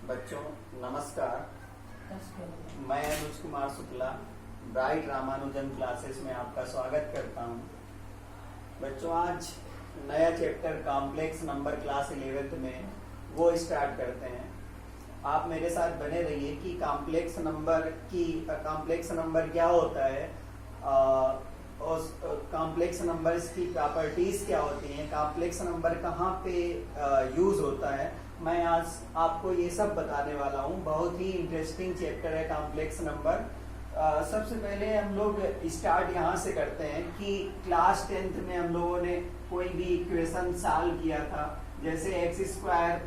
बच्चों नमस्कार। मैं अनुज कुमार शुक्ला ब्राइट रामानुजन क्लासेस में आपका स्वागत करता हूं। बच्चों आज नया chapter complex number class 11th में वो स्टार्ट करते हैं। आप मेरे साथ बने रहिए कि कॉम्प्लेक्स नंबर क्या होता है, और कॉम्प्लेक्स नंबर्स की प्रॉपर्टीज क्या होती हैं, कॉम्प्लेक्स नंबर कहाँ पे यूज होता है, मैं आज आपको ये सब बताने वाला हूँ। बहुत ही इंटरेस्टिंग चैप्टर है कॉम्प्लेक्स नंबर। सबसे पहले हम लोग स्टार्ट यहाँ से करते हैं कि क्लास 10th में हम लोगों ने कोई भी इक्वेशन सॉल्व किया था, जैसे x²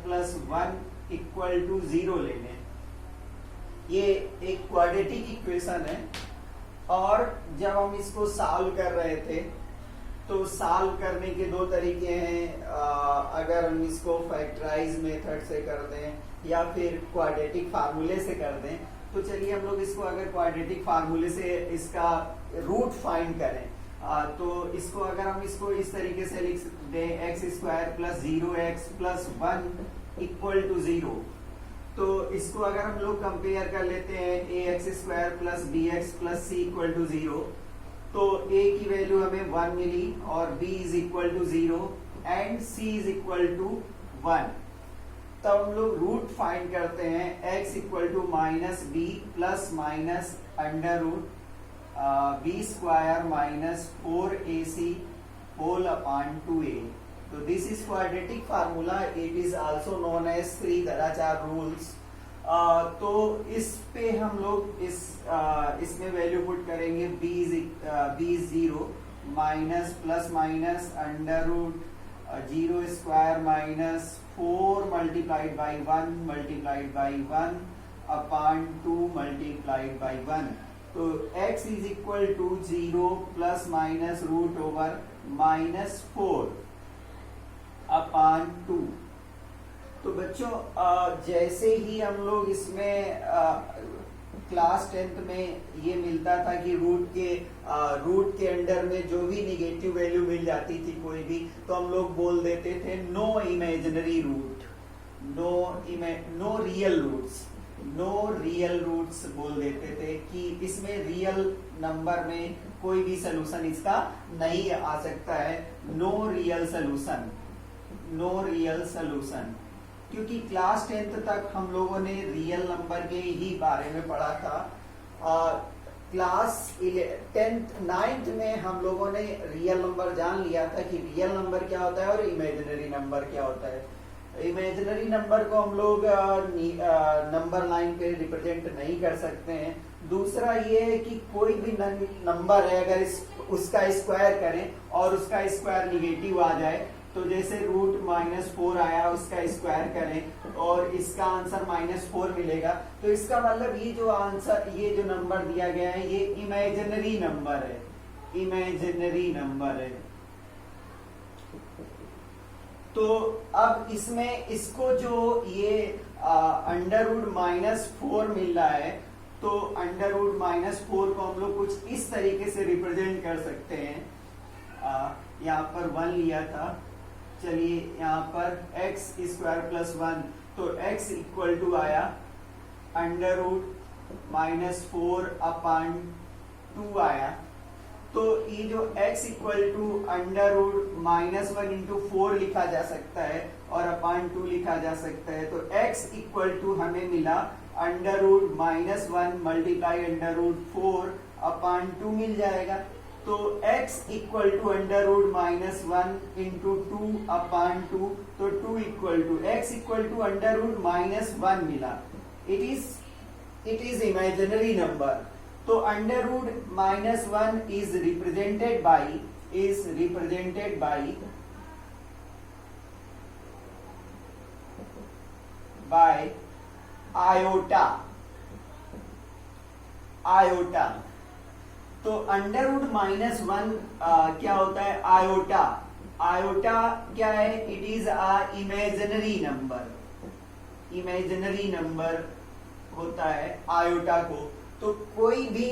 + 1 = 0 लेने। ये एक क्वाड्रेटिक इक्वेशन है और जब हम इसको सॉल्व कर रहे थे तो सॉल्व करने के दो तरीके हैं। अगर हम इसको फैक्टराइज मेथड से कर दें या फिर क्वाड्रेटिक फार्मूले से कर दें, तो चलिए हम लोग इसको अगर क्वाड्रेटिक फार्मूले से इसका रूट फाइंड करें, तो इसको अगर हम इसको इस तरीके से लिख दें x² + 0x + 1 = 0, तो इसको अगर हम लोग कंपेयर कर लेते हैं ax² + bx + c = 0, तो a की वैल्यू हमें 1 मिली और b = 0 एंड c = 1। तब हम लोग रूट फाइंड करते हैं x = -b ± √b² - 4ac whole / 2a। तो this is quadratic formula, it is also known as त्रिघराचार रूल्स। तो इस पे हम लोग इसमें वैल्यू पुट करेंगे b is 0 minus plus minus √0² - 4 multiplied by 1 multiplied by 1 upon 2 multiplied by 1। तो x = 0 प्लस माइनस √/-4 upon 2। तो बच्चों जैसे ही हम लोग इसमें क्लास 10th में ये मिलता था कि रूट के अंडर में जो भी निगेटिव वैल्यू मिल जाती थी कोई भी, तो हम लोग बोल देते थे no imaginary root, no real roots बोल देते थे कि इसमें रियल नंबर में कोई भी सोल्यूशन इसका नहीं आ सकता है। नो रियल सोल्यूशन, क्योंकि क्लास 10th तक हम लोगों ने रियल नंबर के ही बारे में पढ़ा था। क्लास 9th में हम लोगों ने रियल नंबर जान लिया था कि रियल नंबर क्या होता है और इमेजिनरी नंबर क्या होता है। इमेजिनरी नंबर को हम लोग नंबर लाइन पे रिप्रेजेंट नहीं कर सकते हैं। दूसरा ये है कि कोई भी नंबर है, अगर उसका स्क्वायर करें और उसका स्क्वायर निगेटिव आ जाए, तो जैसे √-4 आया, उसका स्क्वायर करें और इसका आंसर -4 मिलेगा, तो इसका मतलब ये जो नंबर दिया गया है ये इमेजिनरी नंबर है। तो अब इसमें इसको जो ये √-4 मिल रहा है, तो √-4 को हम लोग कुछ इस तरीके से रिप्रेजेंट कर सकते हैं। यहाँ पर 1 लिया था, चलिए यहाँ पर x² + 1, तो x = आया √-4 upon 2 आया। तो ये जो x = √-1 × 4 लिखा जा सकता है और upon 2 लिखा जा सकता है। तो x = हमें मिला √-1 × √4 upon 2 मिल जाएगा। तो x = √-1 × 2 upon 2, तो 2 x = √-1 मिला। It is imaginary number. तो √-1 is represented by iota। तो √-1 क्या होता है? आयोटा क्या है? इट इज इमेजिनरी नंबर होता है आयोटा को। तो कोई भी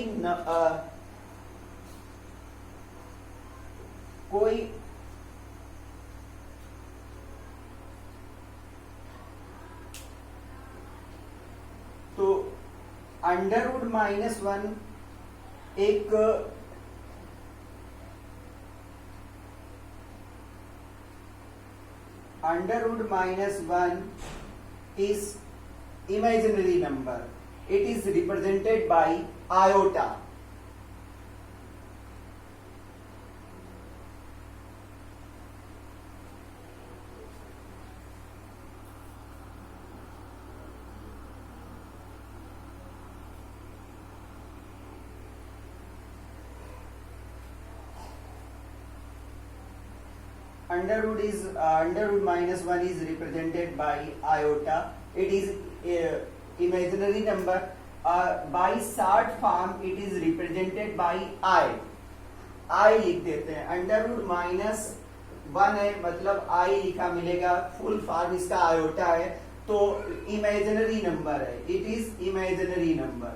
अंडर रूट माइनस वन एक under root minus one is imaginary number. It is represented by iota. Under root minus 1 is represented by iota. It is imaginary number. By short form it is represented by I लिख देते हैं. Under root minus one है मतलब I लिखा मिलेगा. Full form इसका iota है तो इमेजिनरी नंबर है. It is imaginary number.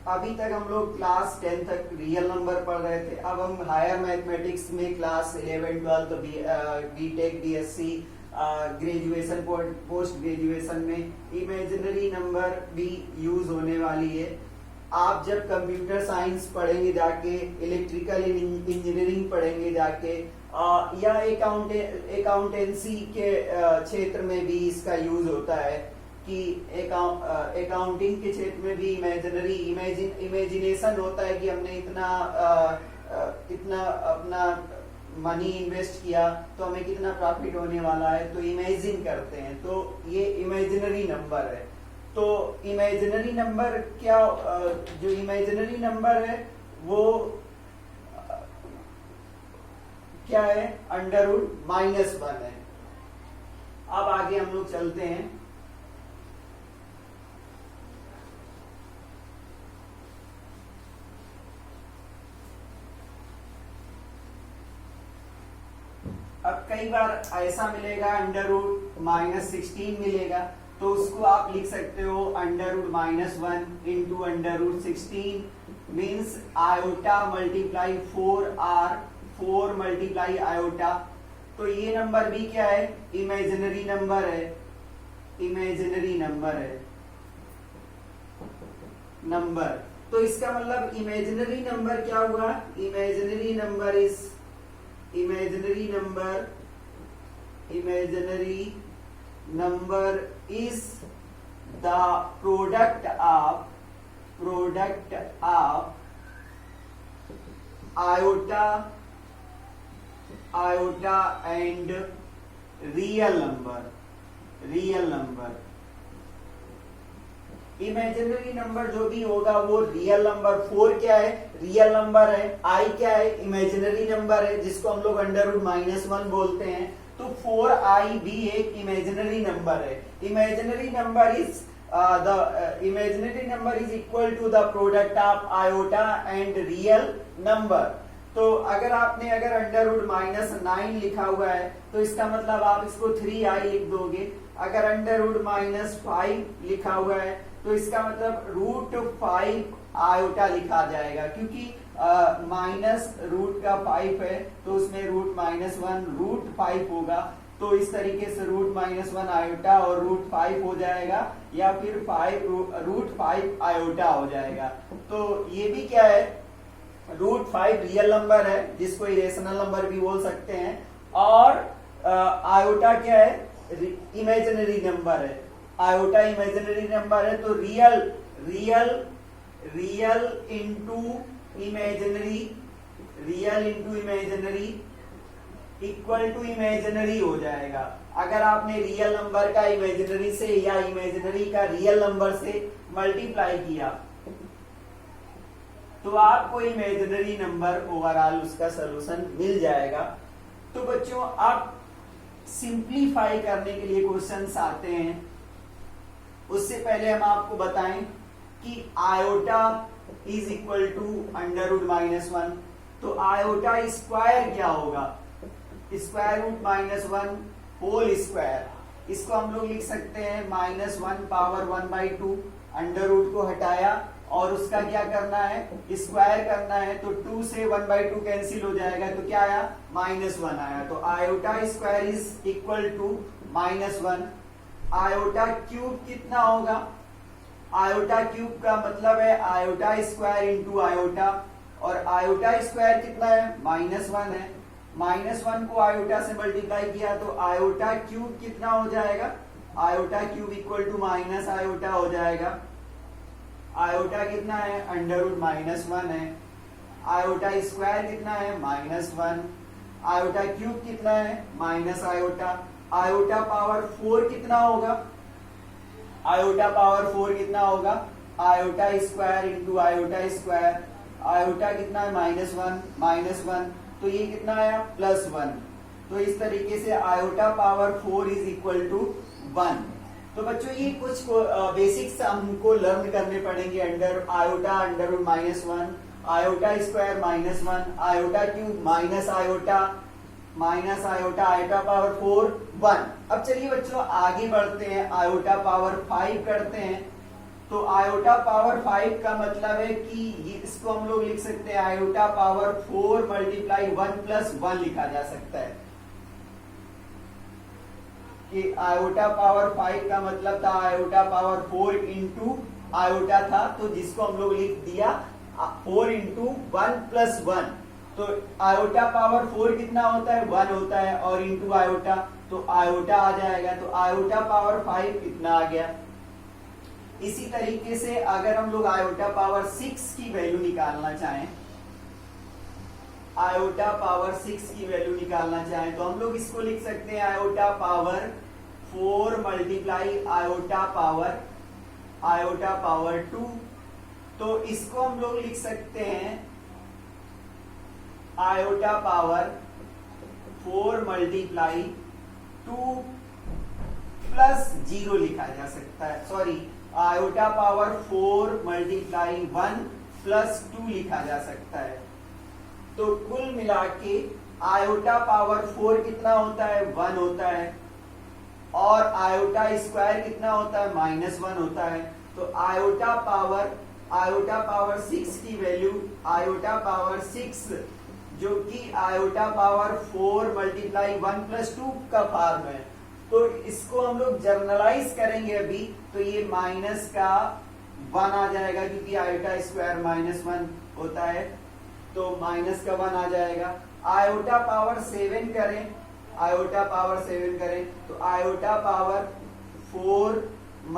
अभी तक हम लोग क्लास 10 तक रियल नंबर पढ़ रहे थे. अब हम हायर मैथमेटिक्स में class 11 12 BTech BSc graduation post graduation में इमेजिनरी नंबर भी यूज होने वाली है. आप जब कंप्यूटर साइंस पढ़ेंगे जाके, इलेक्ट्रिकल इंजीनियरिंग पढ़ेंगे जाके, या अकाउंटेंसी के क्षेत्र में भी इसका यूज होता है कि अकाउंटिंग के क्षेत्र में भी इमेजिनेशन होता है कि हमने इतना अपना मनी इन्वेस्ट किया तो हमें कितना प्रॉफिट होने वाला है, तो इमेजिन करते हैं. तो ये इमेजिनरी नंबर है. तो इमेजिनरी नंबर क्या, जो इमेजिनरी नंबर है वो क्या है, अंडर रूट माइनस वन है. अब आगे हम लोग चलते हैं. अब कई बार ऐसा मिलेगा अंडर रूट माइनस 16 मिलेगा तो उसको आप लिख सकते हो under root minus one into under root 16 means iota multiply 4r 4 multiply iota. तो ये नंबर भी क्या है, इमेजिनरी नंबर है. इमेजिनरी नंबर है नंबर. तो इसका मतलब इमेजिनरी नंबर क्या हुआ, imaginary number is imaginary number is the product of iota and real number. Imaginary number जो भी होगा वो रियल नंबर. 4 क्या है, रियल नंबर है. I क्या है, इमेजिनरी नंबर है जिसको हम लोग अंडर रूट माइनस वन बोलते हैं. तो 4i भी एक इमेजिनरी नंबर है. Imaginary number is imaginary number is equal to the product of iota and real number. तो अगर अंडर रूट माइनस 9 लिखा हुआ है तो इसका मतलब आप इसको 3i लिख दोगे. अगर अंडर रूट माइनस 5 लिखा हुआ है तो इसका मतलब रूट 5 आयोटा लिखा जाएगा क्योंकि माइनस रूट का 5 है तो उसमें रूट माइनस 1 रूट 5 होगा. तो इस तरीके से रूट माइनस 1 आयोटा और रूट 5 हो जाएगा या फिर रूट 5 आयोटा हो जाएगा. तो ये भी क्या है, रूट 5 रियल नंबर है जिसको इरेशनल नंबर भी बोल सकते हैं. और आयोटा क्या है, इमेजिनरी नंबर है. आयोटा इमेजिनरी नंबर है तो real into imaginary equal to imaginary हो जाएगा. अगर आपने रियल नंबर का इमेजिनरी से या इमेजिनरी का रियल नंबर से मल्टीप्लाई किया तो आपको इमेजिनरी नंबर ओवरऑल उसका सलूशन मिल जाएगा. तो बच्चों आप सिंप्लीफाई करने के लिए क्वेश्चंस आते हैं. उससे पहले हम आपको बताएं कि iota is equal to under root minus one. तो आयोटा स्क्वायर क्या होगा, square root minus one whole square. इसको हम लोग लिख सकते हैं माइनस 1 पावर 1/2. अंडर रूट को हटाया और उसका क्या करना है, स्क्वायर करना है. तो 2 से 1/2 कैंसिल हो जाएगा तो क्या आया, -1 आया. तो iota square is equal to -1. Iota cube कितना होगा, आयोटा क्यूब का मतलब है आयोटा स्क्वायर इंटू आयोटा, और आयोटा स्क्वायर कितना है -1 है, -1 को आयोटा से मल्टीप्लाई किया तो आयोटा क्यूब कितना हो जाएगा, iota cube equal to minus iota हो जाएगा। आयोटा कितना है √-1 है, आयोटा स्क्वायर कितना है -1, आयोटा क्यूब कितना है माइनस आयोटा, आयोटा पावर 4 कितना होगा, आयोटा पावर 4 कितना होगा, iota square into iota square, iota कितना है -1, तो ये कितना आया +1। तो इस तरीके से iota power 4 is equal to 1। तो बच्चों ये कुछ बेसिक्स हमको लर्न करने पड़ेंगे। Under iota √-1, iota square -1, iota cube minus iota iota power 4 1। अब चलिए बच्चों आगे बढ़ते हैं, आयोटा पावर 5 करते हैं। तो आयोटा पावर 5 का मतलब है कि इसको हम लोग लिख सकते हैं आयोटा पावर 4 × 1 + 1 लिखा जा सकता है कि आयोटा पावर 5 का मतलब था आयोटा पावर 4 इंटू आयोटा था, तो जिसको हम लोग लिख दिया 4 × 1 + 1। तो आयोटा पावर 4 कितना होता है 1 होता है, और इंटू आयोटा तो आयोटा आ जाएगा, तो आयोटा पावर 5 कितना आ गया। इसी तरीके से अगर हम लोग आयोटा पावर 6 की वैल्यू निकालना चाहें, आयोटा पावर 6 की वैल्यू निकालना चाहें तो हम लोग इसको लिख सकते हैं आयोटा पावर 4 × आयोटा पावर 2। तो इसको हम लोग लिख सकते हैं आयोटा पावर 4 × 2 + 0 लिखा जा सकता है, सॉरी आयोटा पावर 4 × 1 + 2 लिखा जा सकता है। तो कुल मिला के आयोटा पावर 4 कितना होता है 1 होता है, और आयोटा स्क्वायर कितना होता है -1 होता है। तो आयोटा पावर 6 की वैल्यू आयोटा पावर 6 जो कि आयोटा पावर 4 × 1 + 2 का फॉर्म है, तो इसको हम लोग जर्नलाइज करेंगे अभी, तो ये माइनस का 1 आ जाएगा क्योंकि आयोटा स्क्वायर -1 होता है, तो माइनस का 1 आ जाएगा। आयोटा पावर 7 करें, आयोटा पावर 7 करें तो आयोटा पावर 4 ×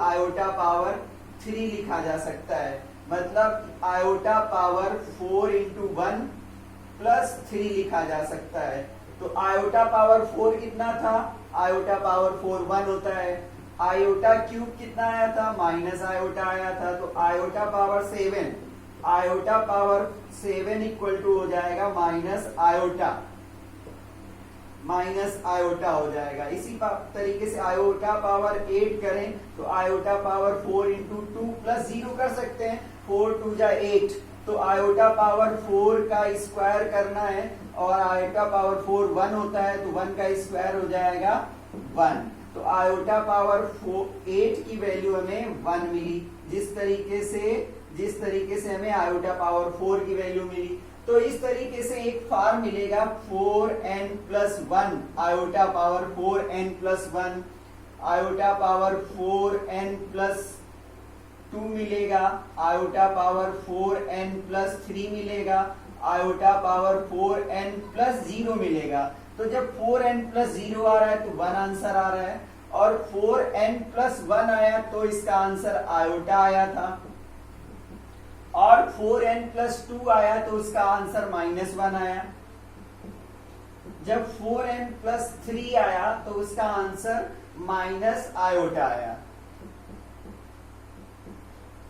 आयोटा पावर 3 लिखा जा सकता है, मतलब आयोटा पावर 4 × 1 + 3 लिखा जा सकता है। तो आयोटा पावर 4 कितना था, आयोटा पावर 4 1 होता है, आयोटा क्यूब कितना आया था माइनस आयोटा आया था, तो आयोटा पावर 7 इक्वल टू हो जाएगा माइनस आयोटा हो जाएगा। इसी तरीके से आयोटा पावर 8 करें तो आयोटा पावर 4 × 2 + 0 कर सकते हैं, 4 2 = 8, तो आयोटा पावर 4 का स्क्वायर करना है, और आयोटा पावर 4 1 होता है, तो 1 का स्क्वायर हो जाएगा 1। तो आयोटा पावर 8 की वैल्यू हमें 1 मिली, जिस तरीके से हमें आयोटा पावर 4 की वैल्यू मिली। तो इस तरीके से एक फॉर्म मिलेगा 4n + 1 iota power 4n + 1, iota power 4n + 2 मिलेगा, आयोटा पावर 4n + 3 मिलेगा, आयोटा पावर 4n + 0 मिलेगा। तो जब 4n + 0 आ रहा है तो 1 आंसर आ रहा है, और 4n + 1 आया तो इसका आंसर आयोटा आया था, और 4n + 2 आया तो उसका आंसर -1 आया। जब 4n + 3 आया तो उसका आंसर माइनस आयोटा आया।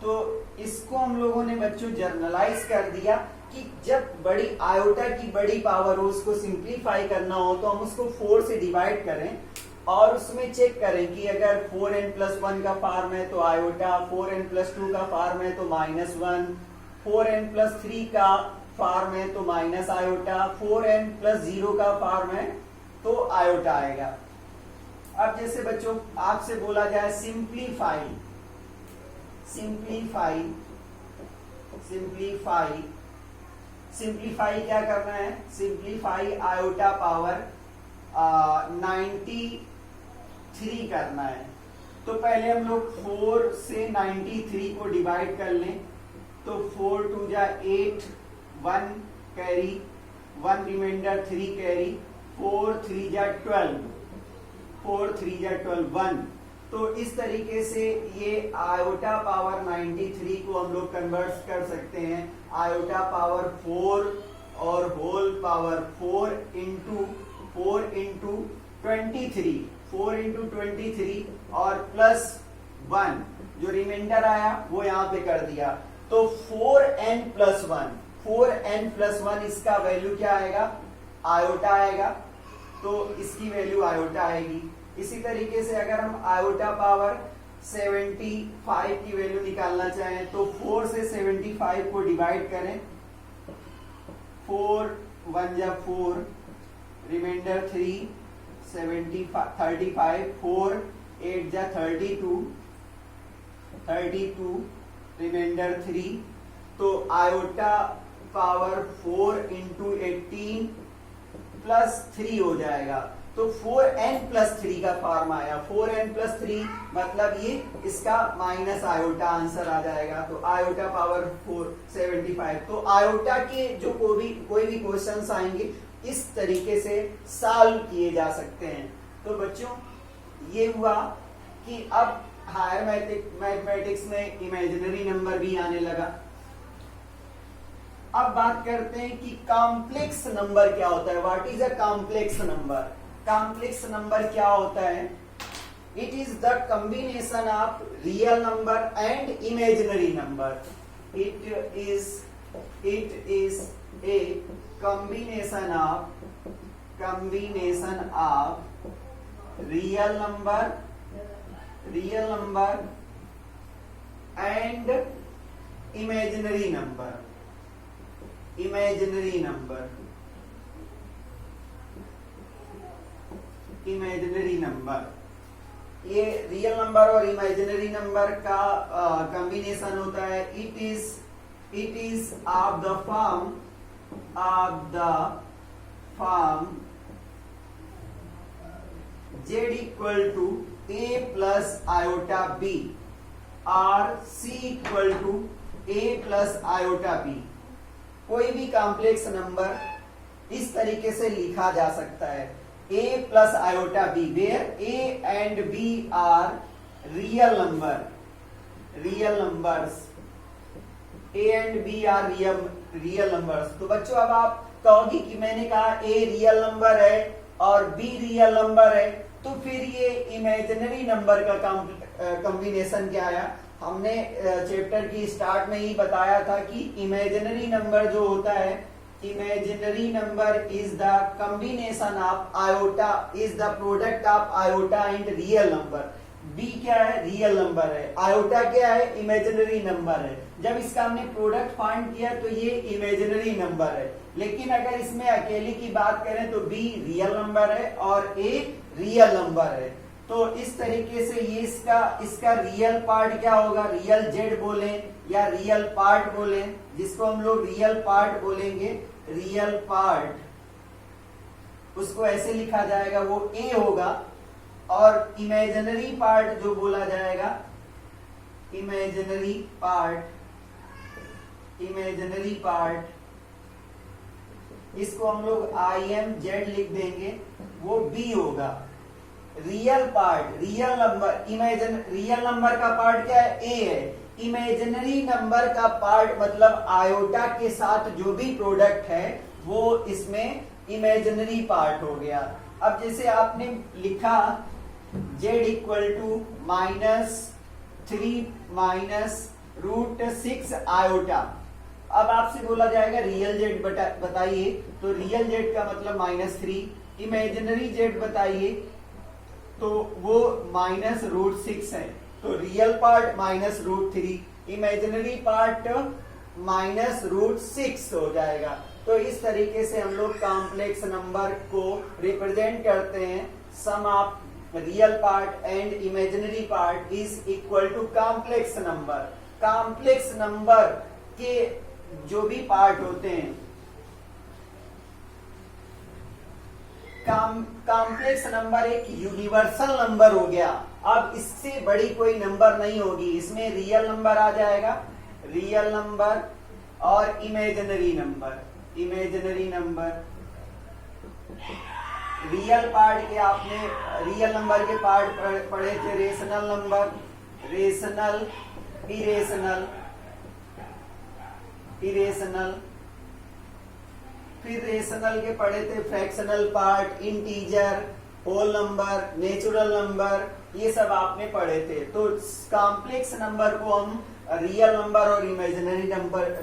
तो इसको हम लोगों ने बच्चों जर्नलाइज कर दिया कि जब बड़ी आयोटा की बड़ी पावर हो, उसको सिंप्लीफाई करना हो तो हम उसको 4 से डिवाइड करें, और उसमें चेक करें कि अगर 4n + 1 का फॉर्म है तो आयोटा, 4n + 2 का फॉर्म है तो -1, 4n + 3 का फॉर्म है तो माइनस आयोटा, 4n + 0 का फॉर्म है तो आयोटा आएगा। अब जैसे बच्चों आपसे बोला जाए सिंप्लीफाई क्या करना है, सिंप्लीफाई आयोटा पावर 93 करना है। तो पहले हम लोग 4 से 93 को डिवाइड कर लें, तो 4 2 जा 8, 1 कैरी, 1 रिमाइंडर 3 कैरी, 4 3 जा 12, 4 3 जा 12, 1। तो इस तरीके से ये आयोटा पावर 93 को हम लोग कन्वर्ट कर सकते हैं आयोटा पावर 4 और होल पावर 4 इंटू 23, 4 इंटू 23 और प्लस 1, जो रिमाइंडर आया वो यहाँ पे कर दिया। तो 4n प्लस 1, 4n प्लस 1 इसका वैल्यू क्या आएगा? आयोटा आएगा, तो इसकी वैल्यू आयोटा आएगी। इसी तरीके से अगर हम आयोटा पावर 75 की वैल्यू निकालना चाहें तो 4 से 75 को डिवाइड करें, 4 1 जा 4, रिमाइंडर 3, 35, 4 8 जा 32, रिमाइंडर 3। तो आयोटा पावर 4 इंटू 18 प्लस 3 हो जाएगा। तो 4n प्लस 3 का फॉर्म आया, 4n प्लस 3 मतलब ये इसका माइनस आयोटा आंसर आ जाएगा। तो आयोटा पावर 475। तो आयोटा के जो कोई भी क्वेश्चंस आएंगे इस तरीके से सॉल्व किए जा सकते हैं। तो बच्चों ये हुआ कि अब हायर मैथमेटिक्स में इमेजिनरी नंबर भी आने लगा। अब बात करते हैं कि कॉम्प्लेक्स नंबर क्या होता है। What is a complex number? Complex number क्या होता है? It is the combination of real number and imaginary number. It is a combination of real number and imaginary number। ये रियल नंबर और imaginary number का combination होता है। It is of the form z equal to a plus iota b और c equal to a plus iota b। कोई भी complex number इस तरीके से लिखा जा सकता है, a plus iota b, where a and b are real numbers। a and b are real numbers. तो बच्चों अब आप कहोगे कि मैंने कहा a रियल नंबर है और b रियल नंबर है, तो फिर ये इमेजिनरी नंबर का कॉम्बिनेशन क्या आया? हमने चैप्टर की स्टार्ट में ही बताया था कि इमेजिनरी नंबर जो होता है, imaginary number is the combination of iota, is the product of iota and real number. b क्या है? रियल नंबर है। आयोटा क्या है? इमेजिनरी नंबर है। जब इसका हमने प्रोडक्ट फाइंड किया तो ये इमेजिनरी नंबर है। लेकिन अगर इसमें अकेले की बात करें तो b रियल नंबर है और a रियल नंबर है। तो इस तरीके से ये इसका रियल पार्ट क्या होगा? रियल जेड बोले या रियल पार्ट बोले, जिसको हम लोग रियल पार्ट बोलेंगे, रियल पार्ट उसको ऐसे लिखा जाएगा, वो a होगा। और इमेजिनरी पार्ट जो बोला जाएगा, इमेजिनरी पार्ट इसको हम लोग IMZ लिख देंगे, वो B होगा। रियल पार्ट, रियल नंबर का पार्ट क्या है? A है। इमेजिनरी नंबर का पार्ट मतलब आयोटा के साथ जो भी प्रोडक्ट है वो इसमें इमेजिनरी पार्ट हो गया। अब जैसे आपने लिखा z इक्वल टू -3 -√6 आयोटा। अब आपसे बोला जाएगा रियल जेड बताइए, तो रियल जेड का मतलब -3, इमेजिनरी जेड बताइए तो वो -√6 है। तो रियल पार्ट -√3, इमेजिनरी पार्ट -√6 हो जाएगा। तो इस तरीके से हम लोग कॉम्प्लेक्स नंबर को रिप्रेजेंट करते हैं। Sum of real part and imaginary part is equal to complex number. Complex number के जो भी पार्ट होते हैं कॉम्प्लेक्स नंबर एक यूनिवर्सल नंबर हो गया। अब इससे बड़ी कोई नंबर नहीं होगी। इसमें रियल नंबर आ जाएगा, रियल नंबर और imaginary number. Imaginary number, real part के आपने रियल नंबर के पार्ट पढ़े थे, rational number, rational, irrational, irrational. फिर रेशनल के पढ़े थे fractional part, integer, whole number, natural number, ये सब आपने पढ़े थे। तो कॉम्प्लेक्स नंबर को हम रियल नंबर और इमेजिनरी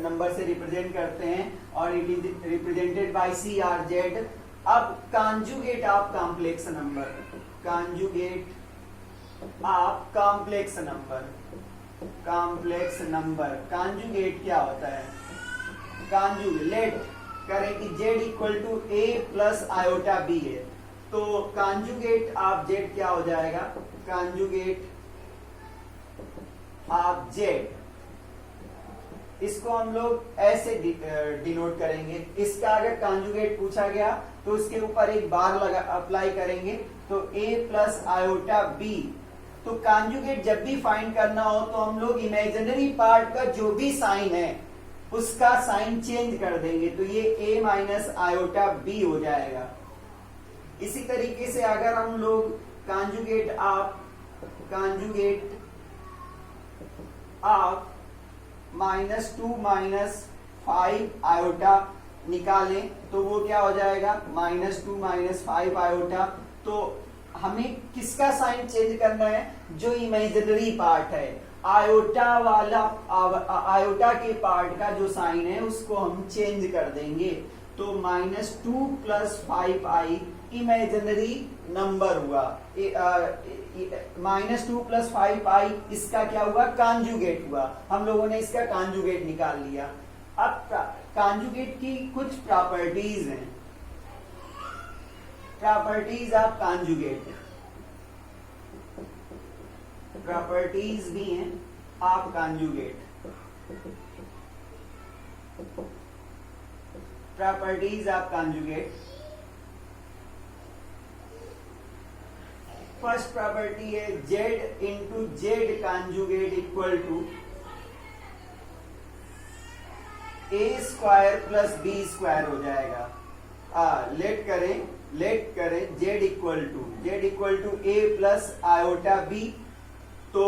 नंबर से रिप्रेजेंट करते हैं और it is represented by CRZ। अब conjugate of complex number, conjugate of complex number, complex number conjugate क्या होता है? कॉन्जुगेट करें कि z equal to a plus iota b है, तो कॉन्जुगेट ऑफ z क्या हो जाएगा? कॉन्जुगेट ऑफ z, इसको हम लोग ऐसे डिनोट करेंगे। इसका अगर कॉन्जुगेट पूछा गया तो उसके ऊपर एक बार लगा अप्लाई करेंगे, तो a प्लस आयोटा b। तो कॉन्जुगेट जब भी फाइंड करना हो तो हम लोग इमेजिनरी पार्ट का जो भी साइन है उसका साइन चेंज कर देंगे, तो ये a माइनस आयोटा b हो जाएगा। इसी तरीके से अगर हम लोग कॉन्जुगेट ऑफ -2 -5 आयोटा निकालें तो वो क्या हो जाएगा? -2 -5 आयोटा। तो हमें किसका साइन चेंज करना है? जो इमेजिनरी पार्ट है, आयोटा वाला, आयोटा के पार्ट का जो साइन है उसको हम चेंज कर देंगे। तो -2 + 5i इमेजिनरी नंबर हुआ, -2 + 5i इसका क्या हुआ? कॉन्जुगेट हुआ। हम लोगों ने इसका कॉन्जुगेट निकाल लिया। अब कॉन्जुगेट की कुछ प्रॉपर्टीज हैं, प्रॉपर्टीज ऑफ कॉन्जुगेट, प्रॉपर्टीज भी हैं of conjugate, properties of conjugate. First property है z into Z conjugate equal to a² plus b² हो जाएगा। लेट करें z equal to a plus iota b, तो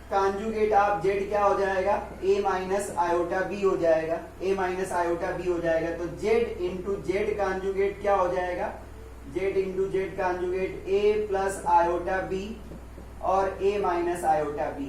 कॉन्जुगेट ऑफ z क्या हो जाएगा? a माइनस आयोटा b हो जाएगा, a माइनस आयोटा b हो जाएगा। तो z इंटू जेड कॉन्जुगेट क्या हो जाएगा? z into Z conjugate a plus iota b और a माइनस आयोटा b।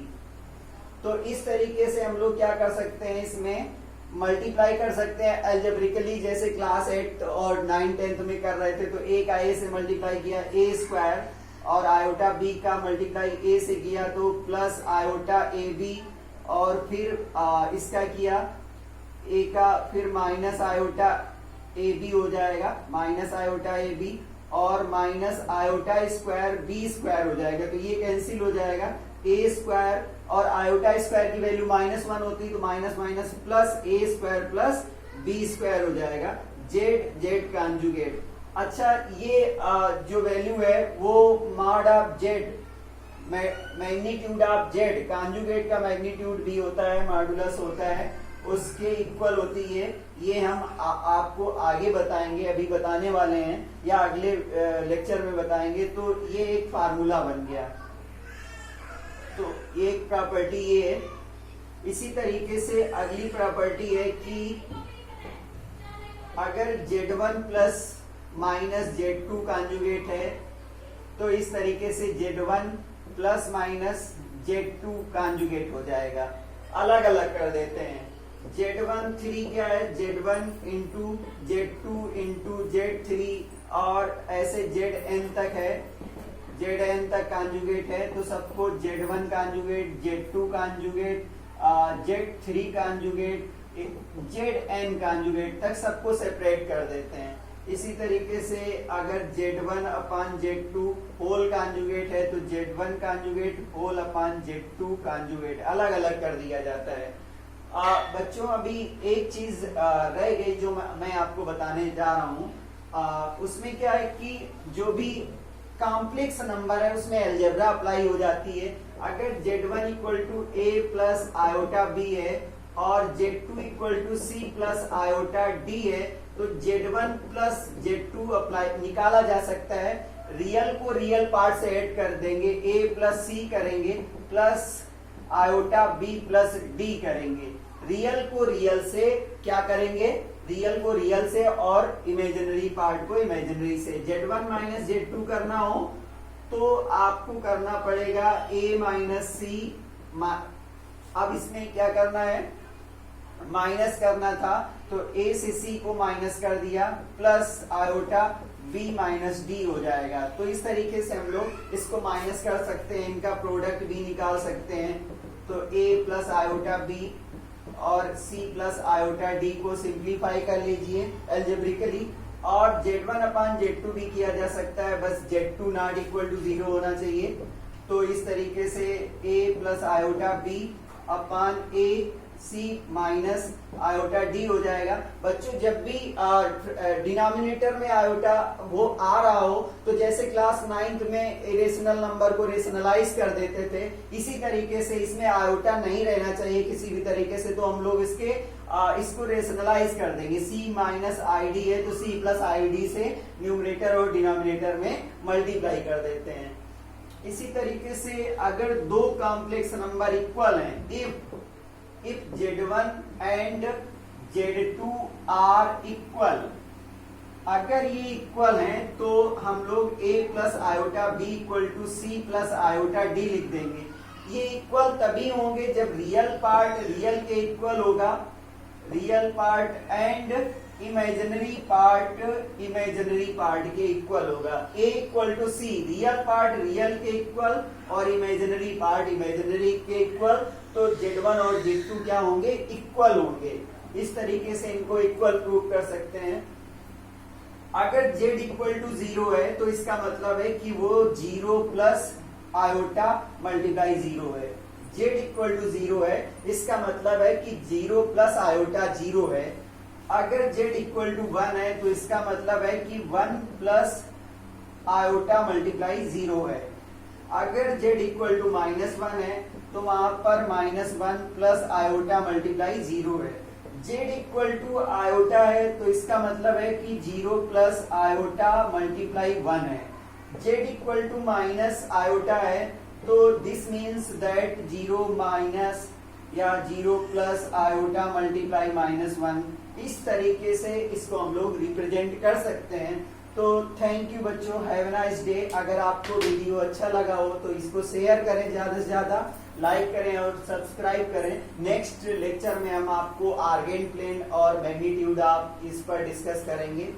तो इस तरीके से हम लोग क्या कर सकते हैं? इसमें मल्टीप्लाई कर सकते हैं अलजेब्रिकली, जैसे क्लास 8 और 9 10th में कर रहे थे। तो a का a से मल्टीप्लाई किया a² और आयोटा b का मल्टीप्लाई a से किया तो प्लस आयोटा ab, और फिर इसका किया a का, फिर माइनस आयोटा ab हो जाएगा, माइनस आयोटा ab और माइनस आयोटा स्क्वायर b² हो जाएगा। तो ये कैंसिल हो जाएगा, a² और आयोटा स्क्वायर की वैल्यू -1 होती, तो minus minus plus a² plus b² हो जाएगा। z conjugate. अच्छा, ये जो वैल्यू है वो mod of z, magnitude of z, conjugate का मैग्नीट्यूड भी होता है, मॉडुलस होता है, उसके इक्वल होती है। ये हम आपको आगे बताएंगे, अभी बताने वाले हैं या अगले लेक्चर में बताएंगे। तो ये एक फार्मूला बन गया। तो ये एक प्रॉपर्टी ये है। इसी तरीके से अगली प्रॉपर्टी है कि अगर z1 plus minus z2 conjugate है तो इस तरीके से z1 plus minus z2 conjugate हो जाएगा। अलग अलग कर देते हैं। z1 3 क्या है? z1 into z2 into z3 और ऐसे zn तक है, zn तक कॉन्जुगेट है। तो सबको z1 conjugate, z2 conjugate, z3 conjugate, zn conjugate तक सबको सेपरेट कर देते हैं। इसी तरीके से अगर z1 अपान z2 होल कॉन्जुगेट है तो z1 conjugate whole upon z2 conjugate अलग अलग कर दिया जाता है। बच्चों, अभी एक चीज रह गई जो मैं आपको बताने जा रहा हूं। उसमें क्या है कि जो भी कॉम्प्लेक्स नंबर है उसमें अलजेब्रा अप्लाई हो जाती है। अगर Z1 equal to A plus iota B है और Z2 equal to C plus iota D है तो Z1 प्लस Z2 अप्लाई निकाला जा सकता है। रियल को रियल पार्ट से ऐड कर देंगे, ए प्लस सी करेंगे plus iota B plus D करेंगे। रियल को रियल से क्या करेंगे, रियल को रियल से और इमेजिनरी पार्ट को इमेजिनरी से। Z1 माइनस Z2 करना हो तो आपको करना पड़ेगा a माइनस सी। अब इसमें क्या करना है, माइनस करना था तो a से c को माइनस कर दिया plus iota b minus D हो जाएगा। तो इस तरीके से हम लोग इसको माइनस कर सकते हैं, इनका प्रोडक्ट भी निकाल सकते हैं। तो a प्लस आयोटा b और c प्लस आयोटा d को सिंप्लीफाई कर लीजिए एल्जेब्रिकली, और Z1 अपान Z2 भी किया जा सकता है, बस Z2 नॉट इक्वल टू 0 होना चाहिए। तो इस तरीके से a plus iota b upon a c minus iota d हो जाएगा। बच्चों जब भी डिनोमिनेटर में आयोटा वो आ रहा हो तो जैसे क्लास 9th में इरेशनल नंबर को रेशनलाइज कर देते थे, इसी तरीके से इसमें आयोटा नहीं रहना चाहिए किसी भी तरीके से। तो हम लोग इसको रेशनलाइज कर देंगे। c माइनस आई डी है तो c प्लस आई डी से न्यूमरेटर और डिनोमिनेटर में मल्टीप्लाई कर देते हैं। इसी तरीके से अगर दो कॉम्प्लेक्स नंबर इक्वल हैं, if Z1 and Z2 are equal, अगर ये इक्वल हैं तो हम लोग a plus iota b equal to c plus iota d लिख देंगे। ये इक्वल तभी होंगे जब रियल पार्ट रियल के इक्वल होगा, real part and imaginary part के इक्वल होगा। a equal to c, real part real के इक्वल और इमेजिनरी पार्ट इमेजिनरी के इक्वल, तो Z1 और Z2 क्या होंगे, इक्वल होंगे। इस तरीके से इनको इक्वल प्रूव कर सकते हैं। अगर Z इक्वल टू 0 है तो इसका मतलब है कि वो 0 प्लस आयोटा मल्टीप्लाई 0 है। Z इक्वल टू 0 है, इसका मतलब है कि 0 प्लस आयोटा 0 है। अगर Z इक्वल टू 1 है तो इसका मतलब है कि 1 प्लस आयोटा मल्टीप्लाई 0 है। अगर Z इक्वल टू -1 है तो वहां पर -1 प्लस आयोटा मल्टीप्लाई 0 है। Z इक्वल टू आयोटा है तो इसका मतलब है कि 0 प्लस आयोटा मल्टीप्लाई 1 है। Z equal to minus iota है तो दिस मीन्स दैट 0 माइनस या 0 प्लस आयोटा मल्टीप्लाई -1। इस तरीके से इसको हम लोग रिप्रेजेंट कर सकते हैं। तो थैंक यू बच्चों, हैव अ नाइस डे। अगर आपको वीडियो अच्छा लगा हो तो इसको शेयर करें, ज्यादा से ज्यादा लाइक करें और सब्सक्राइब करें। नेक्स्ट लेक्चर में हम आपको आर्गेन प्लेन और मैग्नीट्यूड आप इस पर डिस्कस करेंगे।